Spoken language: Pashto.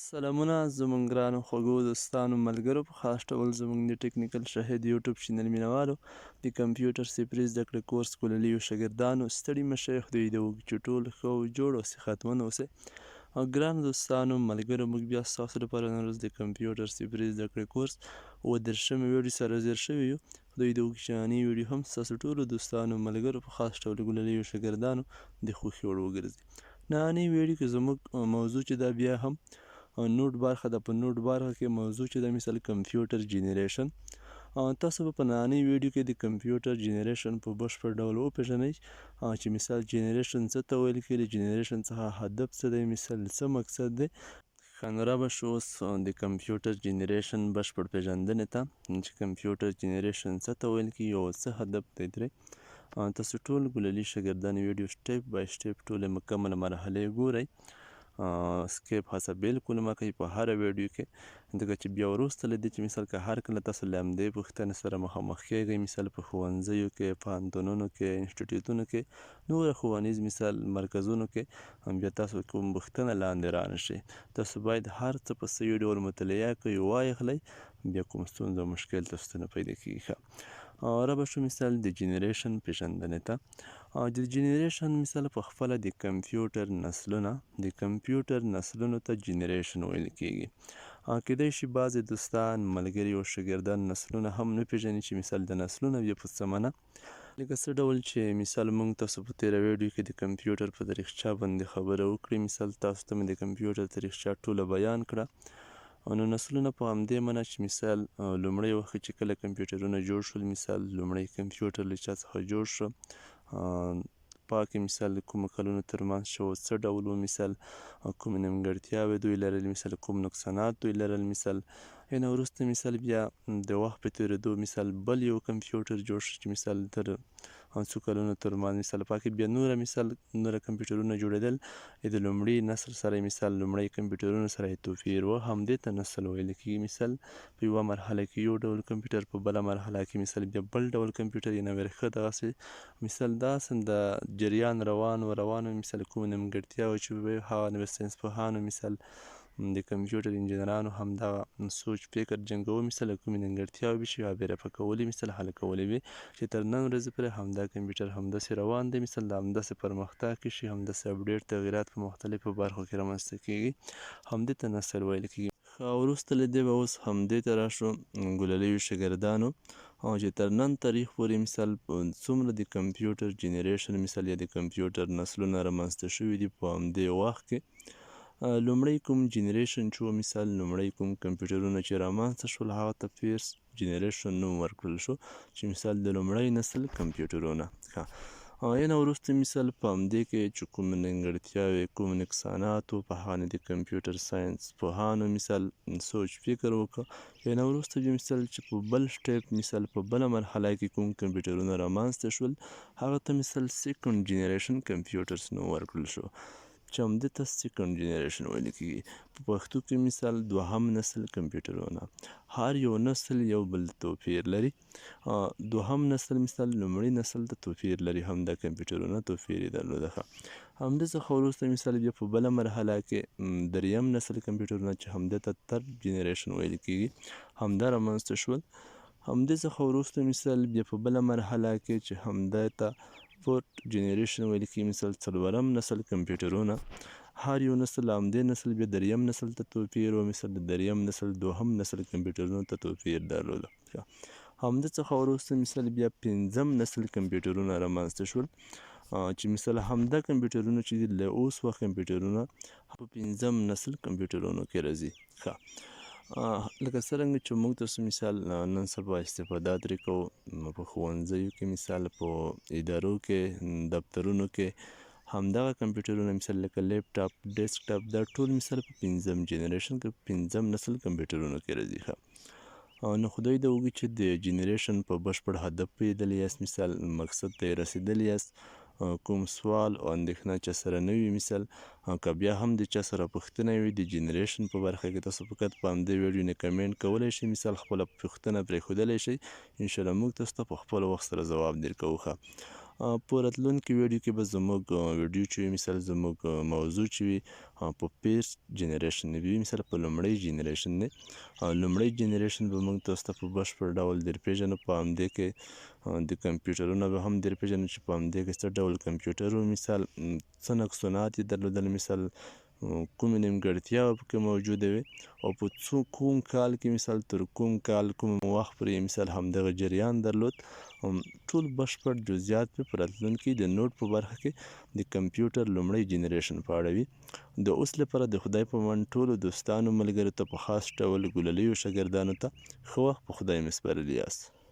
سلامونه زموږ ګرانو خوږو دوستانو ملګرو په خاص ډول زموږ د ټکنیکل شاهد یوټیوب چینل مینوالو د کمپیوټر صفري زده کړې کورس کوللیو شاګردانو ستړي مه شئ خدای دې وکړي چې ټول ښه او جوړ او صحتمند اوسئ. او ګرانو دوستانو ملګرو موږ بیا ستاسو لپاره نن ورځ د کمپیوټر صفري زده کړې کورس 30 ویډیو سره حاضر شوي یو. خدای دې وکړي چې نننۍ ویډیو هم ستاسو ټولو دوستانو ملګرو په خاص ډول کوللیو شاګردانو د خوښې وړ وګرځي. نننۍ ویډیو کې زموږ موضوع چې دا بیا هم نوټ برخه ده. په نوټ برخه کې موضوع چې ده مثال کمپیوټر جنریشن. تاسو به په نننۍ ویډیو کې د کمپیوټر جنریشن په بشپړ ډول وپېژنئ چې مثال جنریشن څه ته ویل کېږي، د جنریشن څخه هدف څه دی، مثال څه مقصد دی. ښه نو رابه شو اوس د کمپیوټر جنریشن بشپړ پېژندنې ته چې کمپیوټر جنریشن څه ته ویل کېږي او څه هدف دی ترې. تاسو ټول ګللي شاګردان ویډیو سټیپ بای سټیپ ټولې مکمل مرحلې ګورئ. سکیپ هڅه بالکل مه کوئ په هره ویډیو کې، ځکه چې بیا وروسته له دې چې مثال که هر کله تاسو له همدې پوښتنې سره مخامخ کیږئ، مثال په ښوونځیو کې، پوهنتونونو کې، انسټیټیوټونو کې، نور ښوونیز مثال مرکزونو کې بیا تاسو کوم پوښتنه لاندې رانشي، تاسو باید هر څه په صحیح ډول مطالعه کوئ، وایخلئ، بیا کوم ستونزه او مشکل تاسو ته نه پیدا کیږي. رابه شو مثال د جنریشن پېژندنې ته. د جنریشن مثال په خپله د کمپیوټر نسلونو ته جنریشن ویل کیږي. کیدای شي بعضې دوستان ملګري او شاګردان نسلونه هم نه پېژني چې مثال د نسلونه بیا په څه معنه، لکه څه ډول چې مثال موږ تاسو په تېره ویډیو کې د کمپیوټر په تاریخچه باندې خبره وکړې، مثال تاسو ته مې د کمپیوټر تاریخچه ټوله بیان کړه. نو نسلونه په همدې معنی چې مثال لومړی وخت چې کله کمپیوټرونه جوړ شول، مثال لومړی کمپیوټر له چا څخه جوړ شو، پاکې مثال کومو کلونو ترمنځ شو، څه ډول و، مثال کومې نیمګړتیاوې دوی لرل، مثال کوم نقصانات دوی لرل، مثال نه وروسته مثال بیا د وخت په تېرېدو مثال بل یو کمپیوټر جوړ شو چې مثال تر څو کلونو ترمنځ مثال پاکې بیا نوره کمپیوټرونه جوړېدل، د لومړي نسل سره مثال لومړی کمپیوټرونو سره یې توپیر و، همدې ته نسل ویل کېږي. مثال په یوه مرحله کې یو ډول کمپیوټر، په بله مرحله کې مثال بیا بل ډول کمپیوټر، یعنې ورښه دغسې مثال داسې د جریان روان و مثال کومه نیمګړتیاوې چې وې هغه ساینسپوهانو مثال د کمپیوټر انجینرانو همدغه سوچ فکر جنګوه، مثال کومې نیمګړتیاوې وشي هغه بیا رفع کولې، مثال حل کولې وې چې تر نن ورځې پورې همدا کمپیوټر همداسې روان دی، مثال د همداسې پرمختګ کشي، همداسې اپډیټ تغییرات په مختلفو برخو کې رامنځته کیږي، همدې ته نسل ویل کیږي. وروسته له دې به اوس همدې ته راشو ګللیو شاګردانو چې تر نن تاریخ پورې مثال څومره د کمپیوټر جنریشن مثال یا د کمپیوټر نسلونه رامنځته شوي دي په همدې وخت کې. لومړی کوم جنریشن چې و، مثال لومړی کوم کمپیوټرونه چې رامنځته شول هغه ته فرست جنریشن نوم ورکړل شو چې مثال د لومړی نسل کمپیوټرونه. نه وروسته مثال په همدې کې چې کوم نیمګړتیاوې، کوم نقصانات و، په هغه د کمپیوټر ساینس پوهانو مثال سوچ فکر وکړه. نه وروسته بیا مثال چې په بل سټیپ مثال په بله مرحله کې کوم کمپیوټرونه رامنځته شول هغه ته مثال سیکنډ جنریشن کمپیوټرز نوم ورکړل شو چې همدې ته سیکنډ جنریشن ویل کېږي. په پښتو کې مثال دوهم نسل کمپیوټرونه. هر یو نسل یو بل توپیر لري. دوهم نسل مثال لومړي نسل ته توپیر لري، همدا کمپیوټرونه توپیر یې درلوده. همدې څخه وروسته مثال بیا په بله مرحله کې دریم نسل کمپیوټرونه چې همدې ته ترډ جنریشن ویل کېږي همدا رامنځته شول. همدې څخه وروسته مثال بیا په بله مرحله کې چې همدې ته فورت جنریشن ویل کېږي، مثال څلورم نسل کمپیوټرونه. هر یو نسل همدې نسل بیا دریم نسل ته توپیر و، مثال د دریم نسل دوهم نسل کمپیوټرونو ته توپیر درلوده. همدې څخه وروسته مثال بیا پنځم نسل کمپیوټرونه رامنځته شول چې مثال همدا کمپیوټرونه چې دي له اوس وخت کمپیوټرونه په پنځم نسل کمپیوټرونو کې راځي. لکه څرنګه چې موږ تاسو مثال نن سبا استفاده ترې کوو په ښوونځیو کې، مثال په ادارو کې، دفترونو کې همدغه کمپیوټرونه مثال لکه لیپټاپ، ډیسکټاپ، دا ټول مثال په پنځم جنریشن کې پنځم نسل کمپیوټرونو کې راځي. نو خدای دې وکړي چې د جنریشن په بشپړ هدف پوهېدلی یاست، مثال مقصد ته یې رسېدلی یاست. کوم سوال او اندېښنه چا سره نه وي، مثال که بیا هم د چا سره پوښتنه وي د جنریشن په برخه کې تاسو فقط په همدې ویډیو نه کمنټ کولی شئ، مثال خپله پوښتنه پرېښودلی شئ، انشاءالله موږ تاسو ته په خپل وخت سره ځواب درکوو. په راتلونکي ویډیو کې به زموږ ویډیو چې وي مثال زموږ موضوع چې وي په فرست جنریشن وي مثال په لومړی جنریشن دی لومړی جنریشن به موږ تاسو ته په بشپړ ډول در پیژنو په همدې کې د کمپیوټرونه به هم در پیژنو چې په همدې کې څه ډول کمپیوټر و مثال څه نقصانات یې درلودل مثال کومې نیمګړتیاوې پکې موجوده وي او په کوم کال کې مثال تر کوم کال کوم وخت پورې مثال همدغه جریان درلود ټول بشپړ جزئیات به په راتلونکي د نوټ په برخه کې د کمپیوټر لومړی جنریشن په اړه وي د اوس لپاره د خدای په امان ټولو دوستانو ملګرو ته په خاص ډول ګللیو شاګردانو ته ښه وخت په خدای مې سپارلي یاست